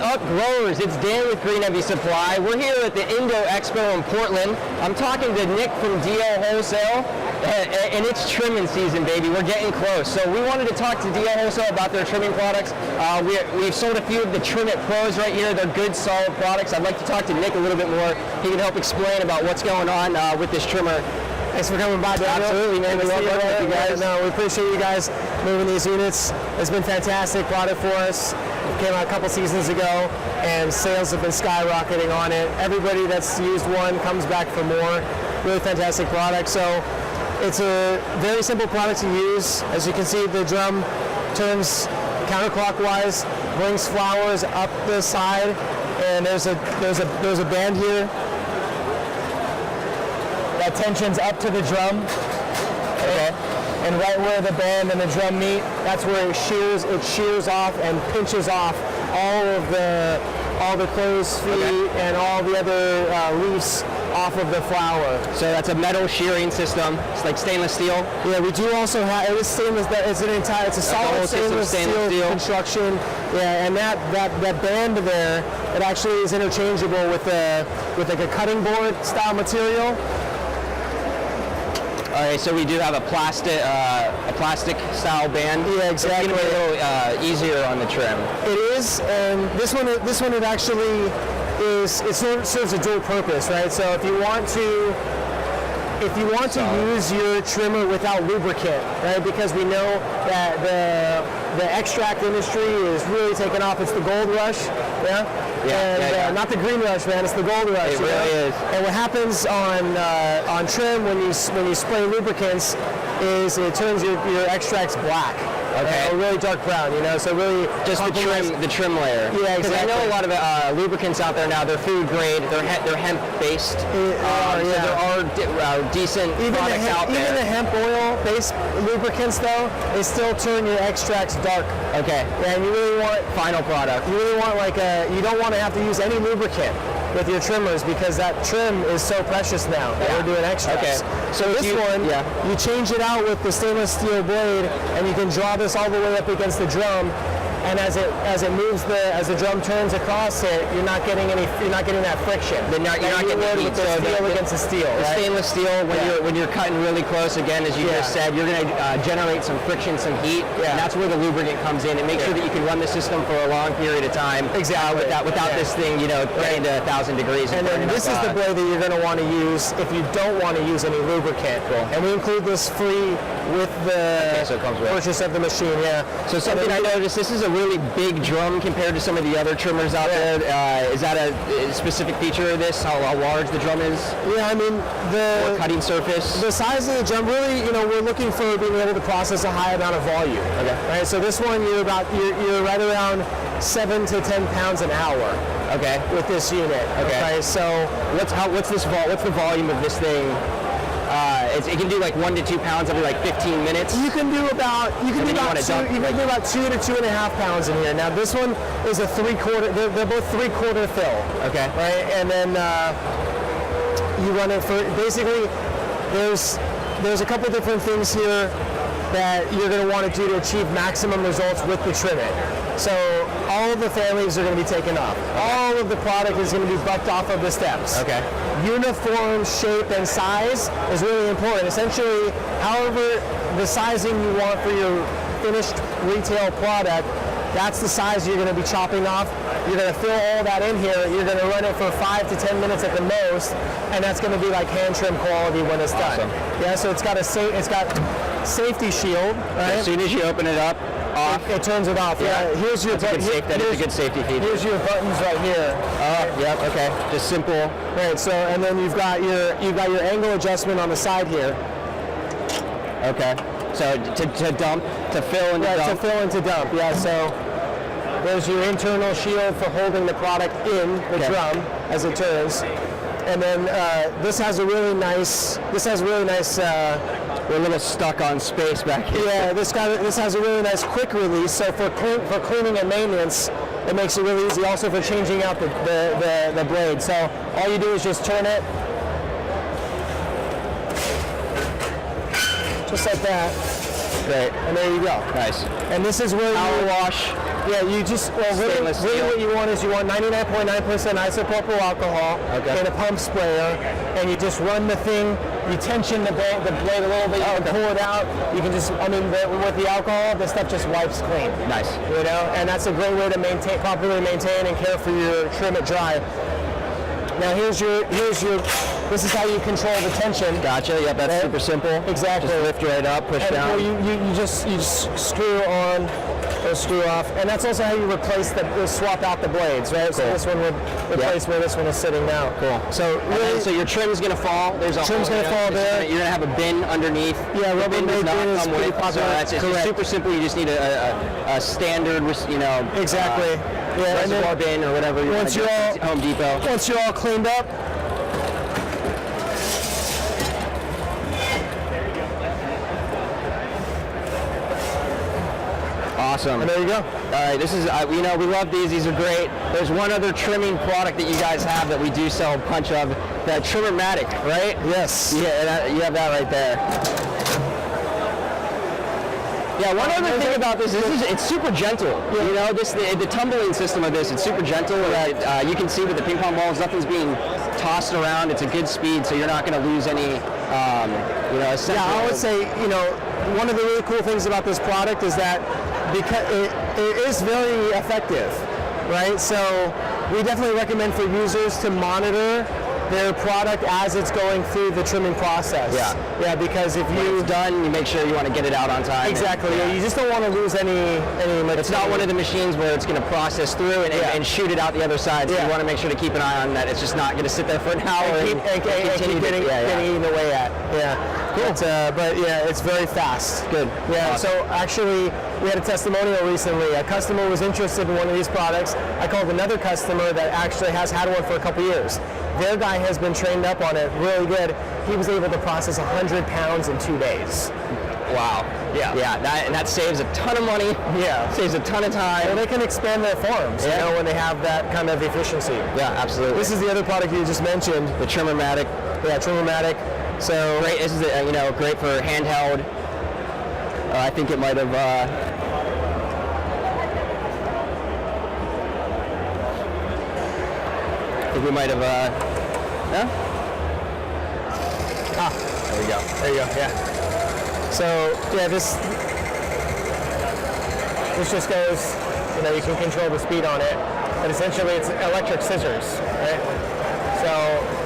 up, growers? It's Dan with Green Heavy Supply. We're here at the Indo Expo in Portland. I'm talking to Nick from DL Wholesale, and it's trimming season, baby. We're getting close. So we wanted to talk to DL Wholesale about their trimming products. We've sold a few of the TrimIt Pros right here. They're good, solid products. I'd like to talk to Nick a little bit more. He can help explain about what's going on with this trimmer. Thanks for coming by, Daniel. Absolutely, man. We love working with you guys. No, we appreciate you guys moving these units. It's been fantastic product for us. It came out a couple seasons ago, and sales have been skyrocketing on it. Everybody that's used one comes back for more. Really fantastic product. So it's a very simple product to use. As you can see, the drum turns counterclockwise, brings flowers up the side, and there's a band here that tensions up to the drum. Okay. And right where the band and the drum meet, that's where it shears off and pinches off all the crow's feet and all the other leaves off of the flower. So that's a metal shearing system. It's like stainless steel. Yeah, we do also have, it is stainless, it's a solid stainless steel construction. Yeah, and that band there, it actually is interchangeable with like a cutting board style material. All right, so we do have a plastic style band. Yeah, exactly. It's gonna be a little easier on the trim. It is, and this one it actually is. It serves a dual purpose, right? So if you want to use your trimmer without lubricant, right? Because we know that the extract industry is really taking off. It's the gold rush, yeah. Not the green rush, man. It's the gold rush. It really is. And what happens on trim when you spray lubricants is it turns your extracts black. Okay. Or really dark brown, you know. So really, just the trim layer. Yeah, exactly. Because I know a lot of lubricants out there now. They're food grade. They're hemp based. So there are decent products out there. Even the hemp oil based lubricants, though, they still turn your extracts dark. Okay. And you really want final product. You really want you don't want to have to use any lubricant with your trimmers because that trim is so precious now that we're doing extracts. Okay. So this one, you change it out with the stainless steel blade, and you can draw this all the way up against the drum. And as it moves, as the drum turns across it, you're not getting that friction. You're not getting the heat. With the steel against the steel. The stainless steel, when you're cutting really close, again, as you just said, you're going to generate some friction, some heat, and that's where the lubricant comes in. It makes sure that you can run the system for a long period of time. Exactly. Without this thing, getting to 1,000 degrees. And then this is the blade that you're going to want to use if you don't want to use any lubricant. Cool. And we include this free with the purchase of the machine. Yeah. So something I noticed, this is a really big drum compared to some of the other trimmers out there. Is that a specific feature of this? How large the drum is? Yeah, I mean the cutting surface. The size of the drum, really, we're looking for being able to process a high amount of volume. Okay. Right. So this one, you're right around 7 to 10 pounds an hour. Okay. With this unit. Okay. So what's the volume of this thing? It can do like 1 to 2 pounds every like 15 minutes. You can do about 2 to 2.5 pounds in here. Now this one is a 3/4. They're both 3/4 fill. Okay. Right, and then you run it for basically. There's a couple different things here that you're going to want to do to achieve maximum results with the TrimIt. So all of the families are going to be taken off. All of the product is going to be bucked off of the steps. Okay. Uniform shape and size is really important. Essentially, however the sizing you want for your finished retail product, that's the size you're going to be chopping off. You're going to fill all that in here. You're going to run it for 5 to 10 minutes at the most, and that's going to be like hand trim quality when it's done. Yeah. So it's got safety shield. Right? As soon as you open it up, off. It turns it off. Yeah. Here's your that is a good safety feature. Here's your buttons right here. Oh, yep. Okay. Just simple. Right. So and then you've got your angle adjustment on the side here. Okay. So to dump, to fill and to dump. To fill and to dump. Yeah. So there's your internal shield for holding the product in the drum as it turns. And then this has a really nice. We're a little stuck on space back here. Yeah, this has a really nice quick release. So for cleaning and maintenance, it makes it really easy. Also for changing out the blade. So all you do is just turn it, just like that. Great. And there you go. Nice. And this is where power wash. Yeah, you just, well, really what you want is you want 99.9% isopropyl alcohol in a pump sprayer, and you just run the thing, you tension the blade a little bit, you can pull it out, you can just, with the alcohol, the stuff just wipes clean. Nice. You know, and that's a great way to properly maintain and care for your TrimIt Dry. Now this is how you control the tension. Gotcha. Yep, that's super simple. Exactly. Just lift right up, push down. Well, you just screw on or screw off, and that's also how you swap out the blades, right? Cool. So this one would replace where this one is sitting now. Cool. So really, so your trim's gonna fall. There's a trim's gonna fall there. You're gonna have a bin underneath. Yeah, Rubbermaid bin is pretty popular. It's super simple. You just need a standard, exactly. Reservoir bin or whatever. Once you're all Home Depot. Once you're all cleaned up. Awesome. And there you go. All right, this is, we love these. These are great. There's one other trimming product that you guys have that we do sell a bunch of, that TrimIt, right? Yes. Yeah, you have that right there. Yeah, one other thing about this is it's super gentle. Yeah. You know, the tumbling system of this, it's super gentle. You can see with the ping pong balls, nothing's being tossed around. It's a good speed, so you're not going to lose any, essential. Yeah, I would say, one of the really cool things about this product is that because it is very effective, right? So we definitely recommend for users to monitor their product as it's going through the trimming process. Yeah, because if when it's done, you make sure you want to get it out on time. Exactly. You just don't want to lose any material. It's not one of the machines where it's going to process through and shoot it out the other side. So you want to make sure to keep an eye on that. It's just not going to sit there for an hour and keep getting eaten away at. Yeah. Cool. But yeah, it's very fast. Good. Yeah. Awesome. So actually, we had a testimonial recently. A customer was interested in one of these products. I called another customer that actually has had one for a couple years. Their guy has been trained up on it, really good. He was able to process 100 pounds in 2 days. Wow. Yeah. That saves a ton of money. Yeah. Saves a ton of time. Well, they can expand their farms, when they have that kind of efficiency. Yeah, absolutely. This is the other product you just mentioned, the TrimIt. Yeah, TrimIt. So great. This is great for handheld. I think it might have. I think we might have. There we go. There you go. Yeah. So yeah, this just goes. You can control the speed on it, but essentially it's electric scissors, right? So.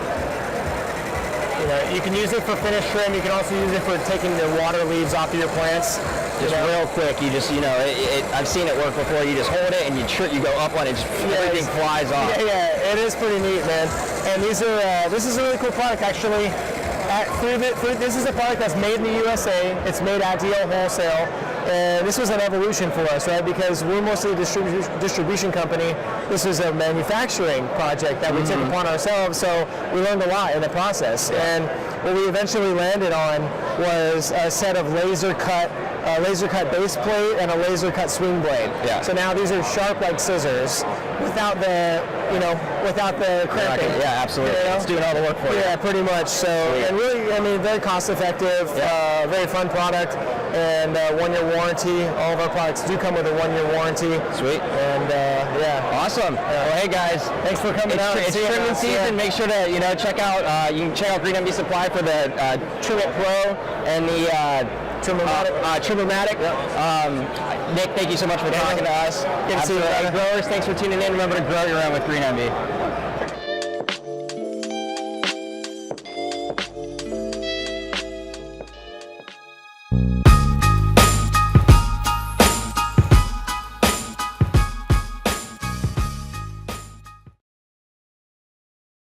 You can use it for finished trim. You can also use it for taking the water leaves off of your plants. Just real quick, you just, I've seen it work before. You just hold it and you go up on it, everything flies off. Yeah, it is pretty neat, man. And this is a really cool product, actually. This is a product that's made in the USA. It's made at DL Wholesale. And this was an evolution for us, right? Because we're mostly a distribution company. This was a manufacturing project that we took upon ourselves, so we learned a lot in the process. And what we eventually landed on was a set of laser cut base plate and a laser cut swing blade. Yeah. So now these are sharp like scissors without the cramping. Yeah, absolutely. It's doing all the work for you. Yeah, pretty much. So, and really, very cost effective, very fun product, and 1-year warranty. All of our products do come with a 1-year warranty. Sweet. And awesome. Well, hey guys, thanks for coming out. It's trimming season. Make sure to check out. You can check out Green MD Supply for the TrimIt Pro and the TrimIt. Nick, thank you so much for talking to us. Good to see you, growers, thanks for tuning in. Remember to grow your own with Green MD.